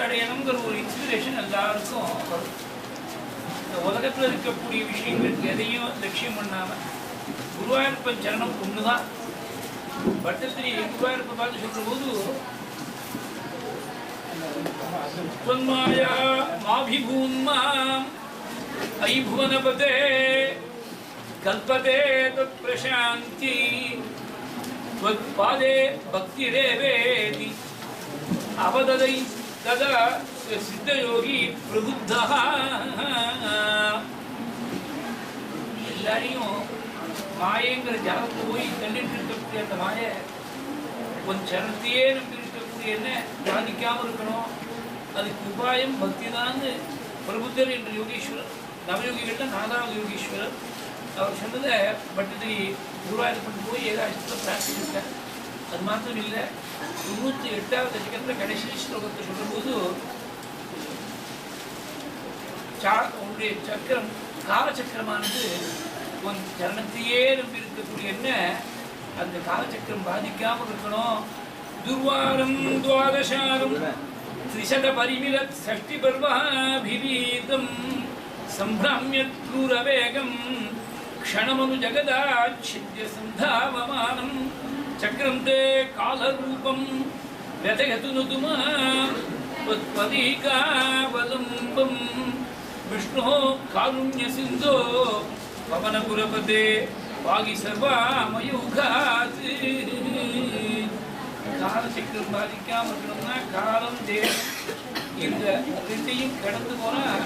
அடையணுங்கிற ஒரு இன்ஸ்பிரேஷன் எல்லாருக்கும் வரும். இந்த உலகத்தில் இருக்கக்கூடிய விஷயங்களுக்கு எதையும் லட்சியம் பண்ணாமல் குருவாயூரப்பன் சரணம் ஒன்று தான். பட்டத்திரி குருவாயூரப்பை பார்த்து சொல்கிற போது त्वन्माया माभिभून्माम् अयि भुवनपते कल्पते तत्प्रशान्ति त्वत्पादे भक्तिरेवेति अवददै तदा सिद्धयोगी प्रबुद्धः. எல்லாரையும் மாயங்கிற ஜாலத்தை போய் தள்ளிட்டு இருக்கக்கூடிய அந்த மாய உன் சரணத்தையே நம்பி இருக்கக்கூடிய என்ன பாதிக்காமல் இருக்கணும். அதுக்கு உபாயம் பக்தி தான். பிரபுத்தர் என்ற யோகீஸ்வரர் நவயோகிகள் 4வது யோகீஸ்வரர் அவர் சொன்னதை பட்டத்தை குருவாயூரப்பன் போய் ஏகாசத்தில் பிரார்த்திச்சிருக்கார். அது மாத்திரம் இல்லை, 98வது அதிகத்தில் கடைசி ஸ்லோகத்தை சொல்லும்போது உன்னுடைய சக்கரம் காலச்சக்கரமானது உன் சரணத்தையே நம்பி இருக்கக்கூடிய என்ன அந்த காலச்சக்கரம் பாதிக்காமல் இருக்கணும். துர்வாரம் துவாதசாரம் त्रिशत परिमिलत् षष्टि पर्वाभिरीतं संभ्राम्यत् क्रूरवेगं क्षणमनु जगदाच्छिद्य सन्धावमानं चक्रं ते कालरूपं व्यथयतु नुतुमा त्वत्पदीकावलम्बं विष्णोः कारुण्यसिन्धो पवनपुरपते वागि सर्वामयूघात्. காலச்சக்கரம் பாதிக்காமல் இருக்கணும்னா காலம் தேவம் இந்த ரெண்டையும் கடந்து போனால்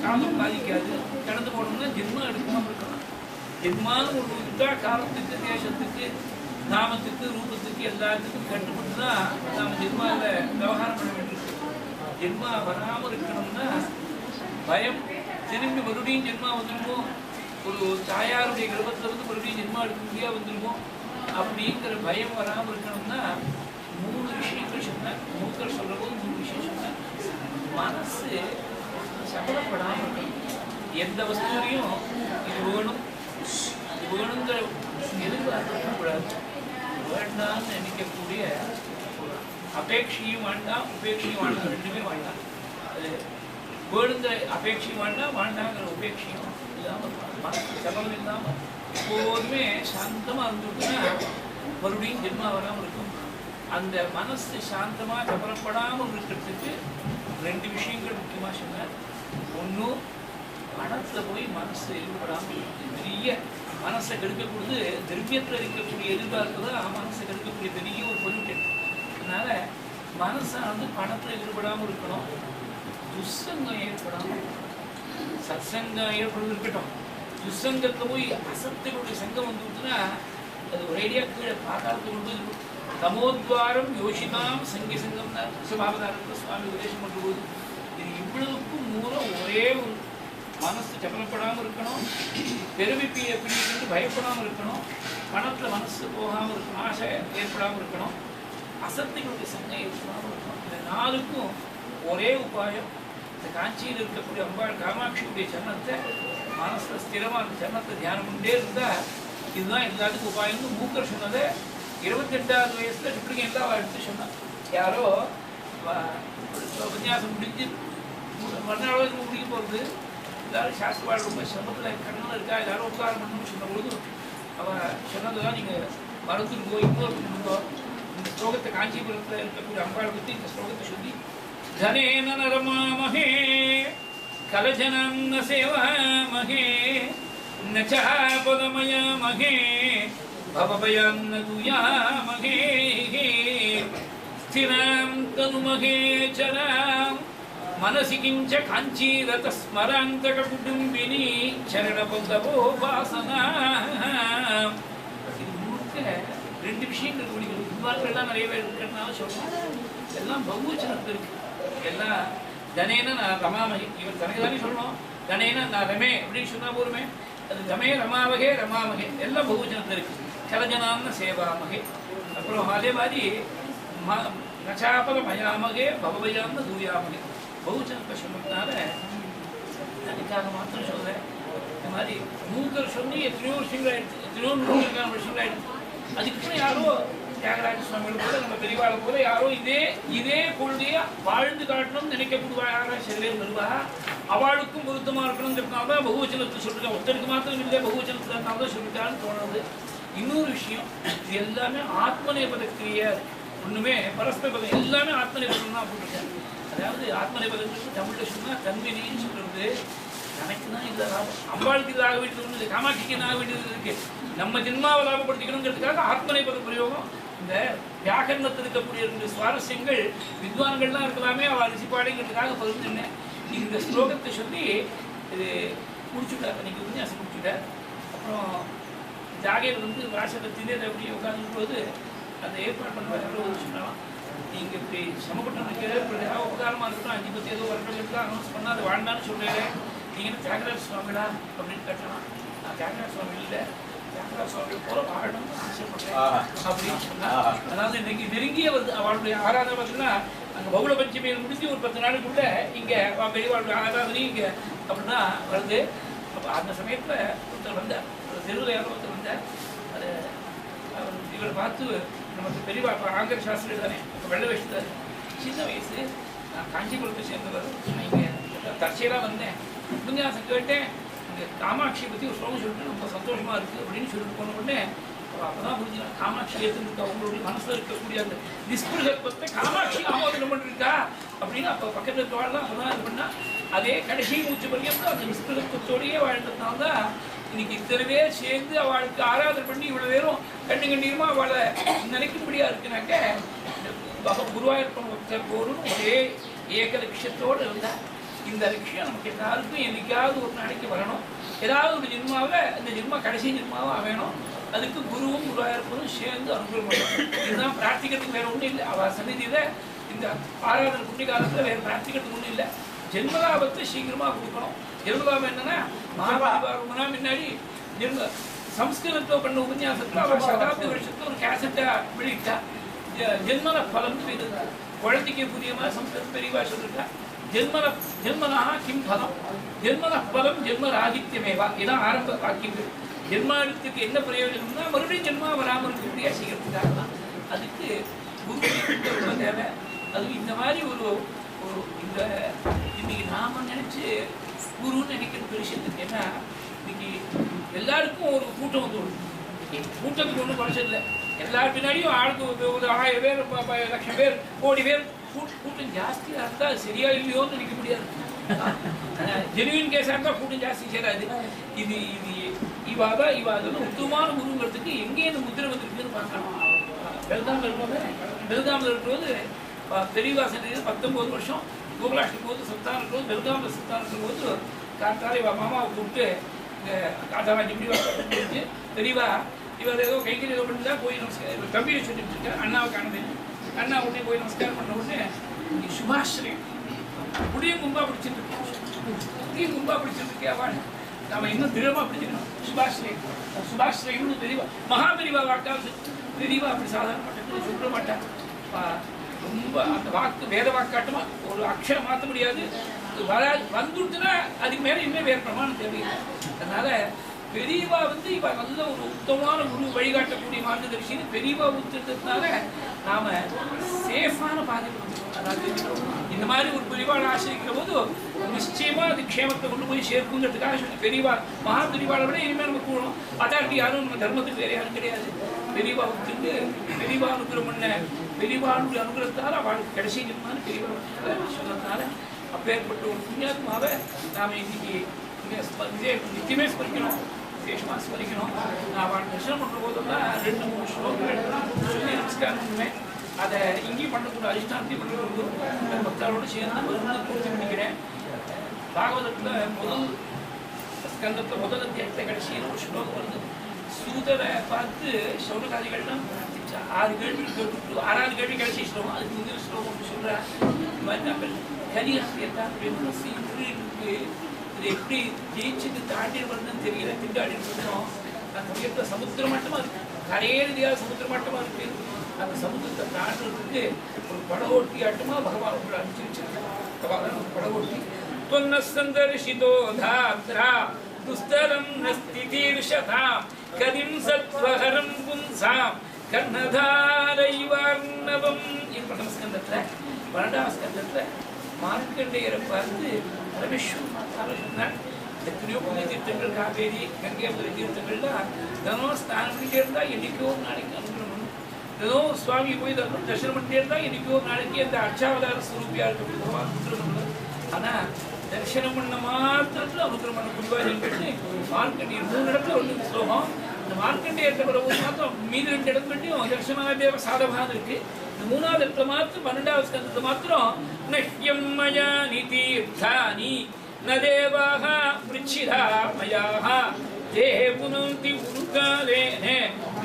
காலம் பாதிக்காது. கடந்து போனோம்னா ஜென்மம் எடுக்காமல் இருக்கணும். ஜென்மான்னு ஒன்று இருந்தால் காலத்துக்கு தேசத்துக்கு நாமத்துக்கு ரூபத்துக்கு எல்லாத்துக்கும் கட்டுப்பட்டு தான் நாம் ஜென்மாவில் விவகாரம் பண்ண வேண்டியிருக்கு. ஜென்மா வராமல் இருக்கணும்னா பயம் திரும்பி மறுபடியும் ஜென்மா வந்துருமோ, ஒரு தாயாருடைய கர்ப்பத்தில் வந்து மறுபடியும் ஜென்மா எடுக்க முடியாது வந்துருமோ அப்படிங்கிற பயம் வராமல் இருக்கணும்னா 3 விஷயங்கள் சொன்னார். மூக்கர் சொல்கிற போது 3 விஷயம் சொன்னார். மனசு சபலப்படாமல் இருக்கணும். எந்த வஸ்துவையும் இது வேணும் இது வேணுங்கிற எதிர்பார்க்கக்கூடாது. வேண்டாம்னு நினைக்கக்கூடிய அபேட்சையும் வேண்டாம் உபேட்சையும் வேண்டாம், ரெண்டுமே வேண்டாம். அது வேணுங்கிற அபேட்சையும் வேண்டாம், வேண்டாங்கிற உபேட்சையும் இல்லாமல் மனசு சபலம் இல்லாமல் எப்போதுமே சாந்தமாக இருந்துட்டுன்னா மறுபடியும் ஜென்மா வராமல் இருக்கும். அந்த மனசு சாந்தமாக கவலைப்படாமல் இருக்கிறதுக்கு 2 விஷயங்கள் முக்கியமாக சொன்னார். ஒன்று, பணத்தில் போய் மனசு ஈடுபடாமல் பெரிய மனசை கெடுக்கக்கூடியது திரவியத்தில் இருக்கக்கூடிய எதிர்பார்ப்பு தான் மனசை கெடுக்கக்கூடிய பெரிய ஒரு பொருட்கள். அதனால் மனசானது பணத்தில் ஈடுபடாமல் இருக்கணும். துசங்கம் ஏற்படாமல் சத்சங்கம் ஏற்படுவது இருக்கட்டும். துசங்கத்தில் போய் அசத்துகளுடைய சங்கம் வந்துட்டுன்னா அது ஒரேடியாக கீழே பாதாளத்தை கொண்டு தமோத்வாரம் யோசிதாம் சங்கி சங்கம் தான் சுபாவதாரத்தில் சுவாமி உபதேசம் பண்ணும்போது இது இவ்வளவுக்கும் மூலம் ஒரே ஒரு மனசு சபலப்படாமல் இருக்கணும். பெருமிப்பியை பிடிக்கிறது பயப்படாமல் இருக்கணும். பணத்தில் மனசு போகாமல் இருக்கணும். ஆசை ஏற்படாமல் இருக்கணும். அசத்துகளுடைய சங்கம் ஏற்படாமல் இருக்கணும். இந்த 4க்கும் ஒரே உபாயம். இந்த காஞ்சியில் இருக்கக்கூடிய அம்பாள் காமாட்சியுடைய சரணத்தை மனசில் ஸ்திரமாக அந்த சரணத்தை தியானம் கொண்டே இருந்தால் இதுதான் எல்லாத்துக்கும் உபாயம்னு மூக்கர் சொன்னதை 28வது வயசில் இப்படிங்க எல்லாம் எடுத்து சொன்னான். யாரோ உபன்யாசம் முடிஞ்சு மறுநாள் முடிக்க போகிறது எல்லாரும் சாஸ்திரவாள் ரொம்ப சிரமத்தில் கண்ணனில் இருக்கா எல்லாரும் உபகாரம் பண்ணணும்னு சொன்ன பொழுது அவன் சொன்னதுதான் நீங்கள் மருத்துவம் போய் இன்னொரு இருந்தோம். இந்த ஸ்லோகத்தை காஞ்சிபுரத்தில் இருக்கக்கூடிய அம்பாளை பற்றி இந்த ஸ்லோகத்தை சொல்லி धनेन नरमामहे कलजनं न सेवामहे न च पदमयामहे भवभयं न दूयामहे स्थिरां तनुमहे चरां मनसि किञ्च काञ्चीरतस्मरान्तककुटुम्बिनी चरणपदवोपासना. இது முழுக்க 2 விஷயங்கள் கூடியது. இவ்வாறுலாம் நிறைய பேர் இருக்கிறதுனால சொல்கிறேன். எல்லாம் பகுவச்சனத்தில் இருக்கு. எல்லாம் தனேன நான் ரமாமகே இவர் தனக்கு தானே சொல்லணும். தனேன நான் ரமே அப்படின்னு சொன்னால் போருமே. அது ரமே ரமாவகே ரமாமகே எல்லாம் பகுவச்சனத்தில் இருக்கு. கலஜனான்னு சேவாமகே. அப்புறம் அதே மாதிரி நச்சாபல மயாமகே பவபயான்னு தூயாமகே பகுவச்சனத்தை சொன்னதுனால அதுக்காக மாத்திரம் சொல்கிறேன். இந்த மாதிரி மூக்கர் சொல்லி எத்தனையோ விஷயங்கள் ஆயிடுச்சு. எத்தனையோ 100 வருஷங்கள் ஆயிடுச்சு. அதுக்கு யாரோ தியாகராஜ சுவாமிகள் போல நம்ம பெரியவாளை போல யாரும் இதே கொள்கையை வாழ்ந்து காட்டணும்னு நினைக்கக்கூடிய யாரும் சில பேர் வருவா. அவளுக்கும் பொருத்தமாக இருக்கணுங்கிறதுனால தான் பகுவச்சனத்தை சொல்லிருக்கேன். ஒருத்தருக்கு மாத்திரம் இல்லை, பகுவச்சனத்தில் தான் சொல்லிட்டான்னு தோணுது. இன்னொரு விஷயம், இது எல்லாமே ஆத்மநேபத கிரியா, ஒன்றுமே பரஸ்பர பதம், எல்லாமே ஆத்மநேபதம் தான் போட்டிருக்கேன். அதாவது ஆத்மநேபதங்கிறது தமிழில் சொன்னால் தன்வினின்னு சொல்கிறது. எனக்கு தான் இல்லை லாபம், அம்பாளுக்கு இதாக வேண்டியது ஒன்று இல்லை, காமாட்சிக்கு இதாக வேண்டியது இருக்கு. நம்ம ஜென்மாவை லாபப்படுத்திக்கணுங்கிறதுக்காக ஆத்மநேபத பிரயோகம். இந்த வியாக்கரணத்தில் இருக்கக்கூடிய ரெண்டு சுவாரஸ்யங்கள் வித்வான்கள்லாம் இருக்கலாமே, அவள் ரிசிப்பாடுங்கிறதுக்காக பகிர்ந்துனேன். இந்த ஸ்லோகத்தை சொல்லி இது முடிச்சுட்டார், அன்றைக்கி உபன்யாசம் முடிச்சுட்டார். அப்புறம் ஜாகேர் வந்து வாசகத்திலே அப்படி உட்காந்தும்போது அதை ஏற்பாடு பண்ணுவாங்க சொன்னாலும், நீங்கள் இப்படி சமப்பட்டு இருக்கிற உபகாரமாக இருக்கணும், 5 ஏதோ வருடங்களுக்கு அனௌன்ஸ் பண்ணால் அது வாழ்ந்தான்னு சொல்கிறேன். நீங்கள் என்ன தியாகராஜ சுவாமிகளா அப்படின்னு கேட்டலாம். நான் தியாகராஜ சுவாமி இல்லை, தியாகராஜ சுவாமி போல வாழணும்னு ஆசைப்படுறேன் அப்படின்னு சொன்னால், அதாவது இன்னைக்கு நெருங்கிய வருது அவளுடைய ஆராதனை. பார்த்தீங்கன்னா அங்கே பகுள பஞ்சமியில் முடிஞ்சு ஒரு 10 நாளுக்குள்ள இங்கே பெரியவாளுடைய ஆராதனையும் இங்கே அப்படின்னா வருது. அப்போ அந்த சமயத்தில் ஒருத்தர் வந்தார், ஒரு தெருவில் யாரோ ஒருத்தர் வந்தார். அது இவரை பார்த்து நமக்கு பெரியவா ஆங்கர சாஸ்திரி தானே, வெள்ளை வயசுதார், சின்ன வயசு, நான் காஞ்சிபுரத்தை சேர்ந்தவர். நான் இங்கே தற்செயலாக வந்தேன், உபன்யாசம் கேட்டேன், இங்கே காமாட்சியை பற்றி ஒரு ஸ்லோகம் சொல்லிட்டு ரொம்ப சந்தோஷமாக இருக்குது அப்படின்னு சொல்லிட்டு போன உடனே அப்போ தான் புரிஞ்சுக்கலாம், காமாட்சி ஏற்றுருக்கா, அவங்களுடைய மனசில் இருக்கக்கூடிய அந்த நிஸ்பிருகத்தை காமாட்சி ஆமோதனம் பண்ணிருக்கா அப்படின்னு. அப்போ பக்கத்தில் இருக்கவாள்லாம் அப்போ தான் இது பண்ணால், அதே கடைசி மூச்சு பரியந்தம் அந்த நிஸ்பிருகத்தோடையே வாழ்ந்ததுனால தான் இன்னைக்கு இத்தனை பேர் சேர்ந்து அவளுக்கு ஆராதனை பண்ணி இவ்வளோ பேரும் கண்ணீருமா அவளை நினைக்கும்படியாக இருக்குனாக்க குருவாயூரப்பன் பக்தர் போரும் ஒரே ஏக லட்சியத்தோடு இருந்தால், இந்த லட்சியம் நமக்கு எல்லாருக்கும் என்னைக்காவது ஒரு நாளைக்கு வரணும். ஏதாவது ஒரு ஜென்மாவை, இந்த ஜென்மா கடைசி ஜென்மாவாக வேணும். அதுக்கு குருவும் குருவாயூரப்பனும் சேர்ந்து அனுகூலம் பண்ணணும். இதுதான் பிரார்த்திக்கிறதுக்கு வேறு ஒன்றும் இல்லை. அவள் சன்னிதியில் இந்த ஆராதனை புண்ணிய காலத்தில் வேறு பிரார்த்திக்கிறதுக்கு ஒன்றும் இல்லை. ஜென்மலாபத்தை சீக்கிரமாக கொடுக்கணும். ஜென்மலாபம் என்னன்னா, மகாபாரதம்னா முன்னாடி சம்ஸ்கிருதத்தில் பண்ண உபன்யாசத்தில் அவர் சதாப்தி வருஷத்தில் ஒரு கேசட்டை வெளியிட்டா. ஜென்மல பலம் இது குழந்தைக்கு புரிய மாதிரி சம்ஸ்கிருத பெரியவா சொல்லிட்டா. ஜென்மனா கிம் பலம், ஜென்மன பலம் ஜென்மராகித்யமேவா, இதான் ஆரம்ப வாக்கியங்கள். ஜென்மானத்துக்கு என்ன பிரயோஜனம்னா மறுபடியும் ஜென்மா வராமல் இருக்கக்கூடிய செய்கிறதுக்காக தான். அதுக்கு குரு தேவை. அது இந்த மாதிரி ஒரு இந்த இன்னைக்கு நாம நினைச்சு குருன்னு நினைக்கிற விஷயத்துக்கு என்ன, இன்னைக்கு எல்லாருக்கும் ஒரு கூட்டம் வந்து கூட்டத்துக்கு ஒன்றும் குறைச்சதில்லை. எல்லார் பின்னாடியும் ஆளுக்கு ஒரு 1000 பேர் 1,00,000 பேர் 1,00,00,000 பேர் கூட்டம் ஜாஸ்தியாக இருந்தால் சரியா இல்லையோன்னு நினைக்க முடியாது. ஜெனுவின் கேஸாக இருந்தால் கூட்டம் ஜாஸ்தி சேராது. இது இவாதான் உத்தமான குருங்கிறதுக்கு எங்கே இந்த முத்திரை வந்துருக்குன்னு பார்க்கணும். பெல்காமில் இருக்கும்போது பெரியவாசன் 19 வருஷம் கோகுலாஷ்டமி போது சத்தானம் இருக்கும்போது, பெல்காமில் சத்தானம் இருக்கும்போது காத்தால இவ மாமாவை கூப்பிட்டு காத்தாலாம் இப்படி வச்சு பெரியவா இவர் ஏதோ கைக்கு ஏதோ பண்ணிட்டு தான் போய் நமஸ்காரம் தம்பியை சொல்லிட்டு இருக்கேன். அண்ணாவை காணுது. அண்ணா உடனே போய் நமஸ்காரம் பண்ண உடனே இங்கே சுபாஸ்ரீம் முடியும் கும்பா பிடிச்சிட்டு முடியும் கும்பா பிடிச்சிட்டு அவள் நம்ம இன்னும் திடமாக பிடிச்சிக்கணும். சுபாஸ்ரீம்னு பெரியவா மகா பெரியவா வாக்காவது பெரியவா அப்படி சாதாரண பட்டத்தில் சொல்ல மாட்டாங்க. ரொம்ப அந்த வாக்கு வேத வாக்காட்டமா ஒரு அக்ஷரம் மாற்ற முடியாது. வந்துட்டுன்னா அதுக்கு மேலே இன்னும் வேறு பிரமாணம் தேவையில்லை. அதனால பெரியவா இவ நல்ல ஒரு உத்தமமான குரு வழிகாட்டக்கூடிய மார்க்கதர்ஷின்னு பெரியவா ஊத்துறதுனால நாம சேஃபான பாதையில் அதாவது இந்த மாதிரி ஒரு பெரியவாளை ஆசிரிக்கிற போது நிச்சயமா அது க்ஷேமத்தை கொண்டு போய் சேர்க்குங்கிறதுக்காக சொல்லி பெரியவா மகா பெரியவாளை விட இனிமேல் நம்ம கூடணும். அதாட்டி யாரும் நம்ம தர்மத்துக்கு வேறு யாரும் கிடையாது. பெரியவா ஊத்துட்டு பெரியவா அனுகிரகம் பண்ண பெரியவாளுடைய அனுகிரகத்தால் அவளுக்கு கடைசி ஜென்மான்னு பெரியவா சொன்னதுனால அப்பேற்பட்ட ஒரு புண்ணியாத்மாவை நாம் இன்னைக்கு நித்தியமே ஸ்மரிக்கணும், விசேஷமாக ஸ்மரிக்கணும். நான் அவள் தரிசனம் பண்ணுற போதெல்லாம் 2-3 ஸ்லோகங்கள் சொல்லி நமஸ்காரம் பண்ணுவேன். அதை இங்கேயும் பண்ணக்கூடிய அதிஷ்டானத்தையும் பண்ணுறது பக்தரோடு சேர்ந்து மருந்து பூர்த்தி பண்ணிக்கிறேன். பாகவதத்தில் முதல் ஸ்கந்தத்தில் முதல் அத்தியாயத்தை கடைசியில் ஒரு ஸ்லோகம் வருது. சூதரை பார்த்து சௌனகாதிகள்லாம் 6 கேள்வி கேட்டு 6வது கேள்வி கடைசி ஸ்லோகம். அதுக்கு முந்தின ஸ்லோகம் சொல்கிறேன். இந்த மாதிரி நாங்கள் கரியாசிரியத்தான் மனசு இப்படி இருக்கு, இது எப்படி ஜெயிச்சுட்டு தாண்டி வரணும்னு தெரியல, திண்டாடி இருக்கணும். அந்த சமயத்தில் சமுத்திர மட்டமாக இருக்குது, கரையே ரீதியாக சமுத்திர மட்டமாக இருக்குது. அந்த சமுத்திரத்தை தாண்டுறதுக்கு ஒரு படகோட்டி ஆட்டமாக பகவான் உங்களை அனுப்பிச்சிருக்காங்க. படகோட்டி தொன்னசந்தர்ஷிதோ தாத்ரா துஸ்தரம் நஸ்திதீர்ஷதாம் கதிம் சத்வஹரம் புன்சாம் கர்ணதாரை வர்ணவம் இது பிரதம ஸ்கந்தத்துல 12ஆம் ஸ்கந்தத்துல மார்க்கண்டேயரை பார்த்து பரமேஸ்வரன் எத்தனையோ புண்ணிய தீர்த்தங்கள் காவேரி கங்கை தீர்த்தங்கள்லாம் தினம் ஸ்நானம் பண்ணிட்டே இருந்தா என்னைக்கோ ஒரு நாளைக்கு அனுகிரகம் தினம் சுவாமி போய் தரிசனம் பண்ணிட்டே இருந்தா என்னைக்கோ ஒரு நாளைக்கு அந்த அச்சாவதார ஸ்வரூபியா இருக்கக்கூடிய ஆனா தரிசனம் பண்ண மாத்திரத்துல அனுகிரகம் பண்ண புரிவாஜன் மார்க்கண்டேயர் 3 இடத்துல ஒரு ஸ்லோகம் இந்த மார்க்கண்டேயத்தை மாத்திரம் மீது 2 இடத்துலையும் தரிசனாதேவ சாதபானம் இருக்கு இந்த 3வது இடத்துல மாத்திரம் 12ஆவது ஸ்கந்தத்தை மாத்திரம் நஹ்யம் மயா நிதீர்த்தானி न देवाः पृच्छिदा मयाः ते पुनन्ति उरुकालेन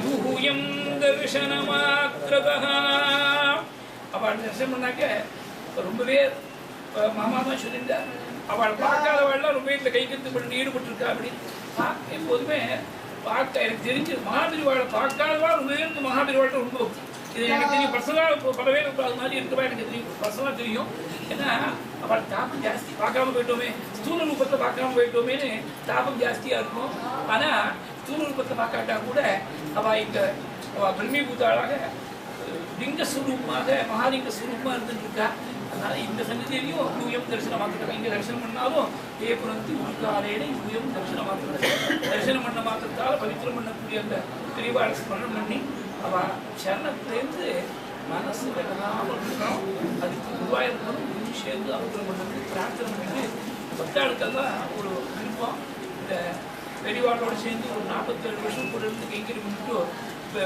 यूयं दर्शनमात्रतः அவள் தரிசனம் பண்ணாக்க ரொம்பவே மாமா தான் சொல்லியிருந்தார் அவள் பார்க்காதவள்லாம் ரொம்ப இந்த கைக்கத்து பண்ணி ஈடுபட்டிருக்கா அப்படின்னு எப்போதுமே பார்க்க எனக்கு தெரிஞ்சு மகாபெரிவாளை பார்க்காதவா ரொம்பவே இருந்து மகாபெரிவாள்கிட்ட ரொம்ப இது எனக்கு தெரியும் பர்சனலாக பலவே அது மாதிரி இருக்கவா எனக்கு தெரியும் பர்சனலாக தெரியும் ஏன்னா அவள் தாபம் ஜாஸ்தி பார்க்காம போயிட்டோமே ஸ்தூல ரூபத்தை பார்க்காம போயிட்டோமேன்னு தாபம் ஜாஸ்தியாக இருக்கும் ஆனால் ஸ்தூல ரூபத்தை பார்க்காட்டா கூட அவள் இங்கே அவள் பிரம்மீபூத்தாளாக லிங்க ஸ்வரூபமாக மகாலிங்க ஸ்வரூபமாக இருந்துட்டு இருக்கா அதனால இந்த சன்னதியிலையும் யூயம் தரிசனம் மாத்திரம் இங்கே தரிசனம் பண்ணாலும் ஏப்புறந்து உருக்காலேன்னு யூயம் தரிசனம் மாத்திரம் தரிசனம் பண்ண மாத்திரத்தால் பவித்திரம் பண்ணக்கூடிய அந்த பெரியவாளை ஸ்மரணம் பண்ணி அவள் சரணத்திலேருந்து மனசு வெள்ளலாமல் இருக்கணும் அதுக்கு உருவாக இருக்கணும் சேர்ந்து அனுகிரகம் பண்ணது பிரார்த்தனை பண்ணிட்டு பக்தாளுக்கெல்லாம் ஒரு விருப்பம் இந்த பெரியவாளோட சேர்ந்து ஒரு 47 வருஷம் கூட இருந்து கைங்கறி பண்ணிட்டு இப்போ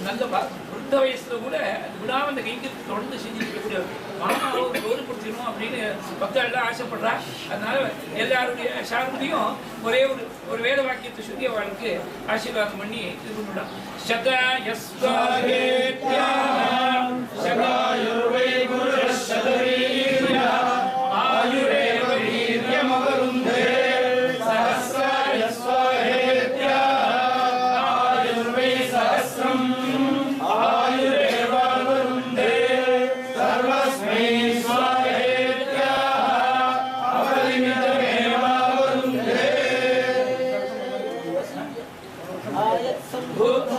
நல்ல விருத்த வயசுல கூட விடாமல் அந்த கைங்கறி தொடர்ந்து செஞ்சுருக்கக்கூடிய மாமாவை ஒரு கௌரவப்படுத்திடணும் அப்படின்னு பக்தாள்லாம் ஆசைப்படுறா அதனால எல்லாருடைய சார்பிலையும் ஒரே ஒரு வேத வாக்கியத்தை சொல்லி அவளுக்கு ஆசீர்வாதம் பண்ணி இது பண்ணிவிடலாம் Good.